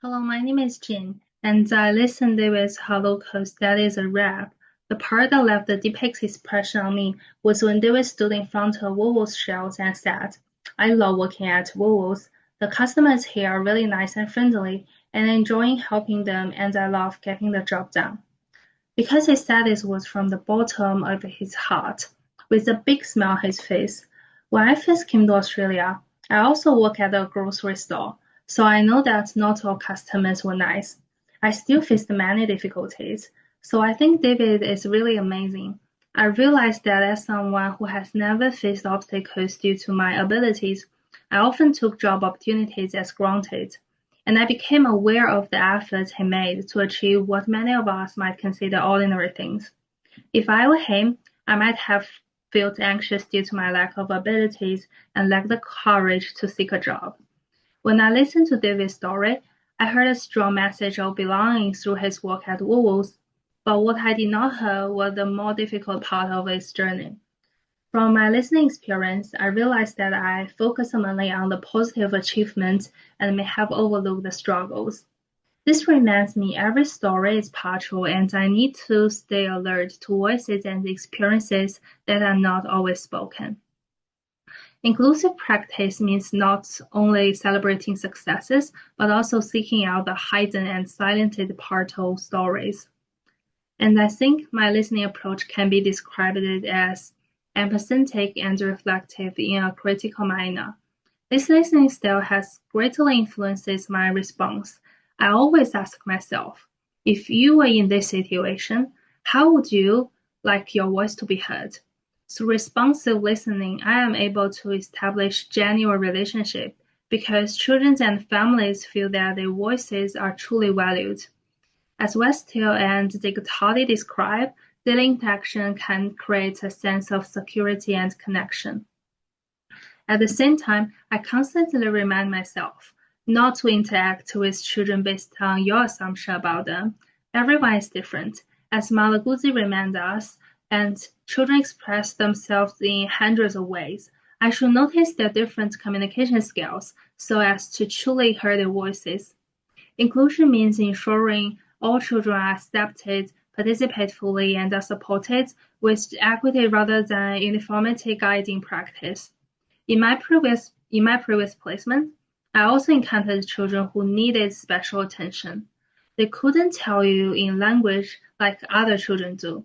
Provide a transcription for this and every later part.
Hello, my name is Jin, and I listened David's Holocaust that is a rap. The part that left the deepest impression on me was when David stood in front of Volvo's shelves and said, I love working at Volvo's. The customers here are really nice and friendly, and I enjoy helping them and I love getting the job done. Because he said this was from the bottom of his heart, with a big smile on his face. When I first came to Australia, I also worked at a grocery store, so I know that not all customers were nice. I still faced many difficulties, so I think David is really amazing. I realized that as someone who has never faced obstacles due to my abilities, I often took job opportunities as granted and I became aware of the efforts he made to achieve what many of us might consider ordinary things. If I were him, I might have felt anxious due to my lack of abilities and lacked the courage to seek a job. When I listened to David's story, I heard a strong message of belonging through his work at Woolworths, but what I did not hear was the more difficult part of his journey. From my listening experience, I realized that I focus mainly on the positive achievements and may have overlooked the struggles. This reminds me every story is partial and I need to stay alert to voices and experiences that are not always spoken. Inclusive practice means not only celebrating successes, but also seeking out the hidden and silenced part of stories. And I think my listening approach can be described as empathetic and reflective in a critical manner. This listening style has greatly influenced my response. I always ask myself, if you were in this situation, how would you like your voice to be heard? Through responsive listening, I am able to establish genuine relationship because children and families feel that their voices are truly valued. As Westhill and Dick describe, daily interaction can create a sense of security and connection. At the same time, I constantly remind myself not to interact with children based on your assumption about them. Everyone is different, as Malaguzzi reminds us, and children express themselves in hundreds of ways. I should notice their different communication skills so as to truly hear their voices. Inclusion means ensuring all children are accepted, participate fully, and are supported, with equity rather than uniformity guiding practice. In my previous placement, I also encountered children who needed special attention. They couldn't tell you in language like other children do,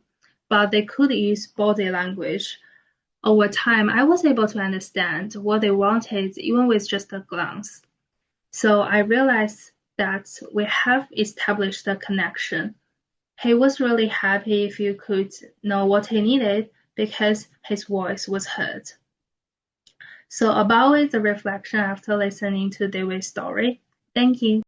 but they could use body language. Over time, I was able to understand what they wanted even with just a glance. So I realized that we have established a connection. He was really happy if you could know what he needed because his voice was heard. So about the reflection after listening to David's story. Thank you.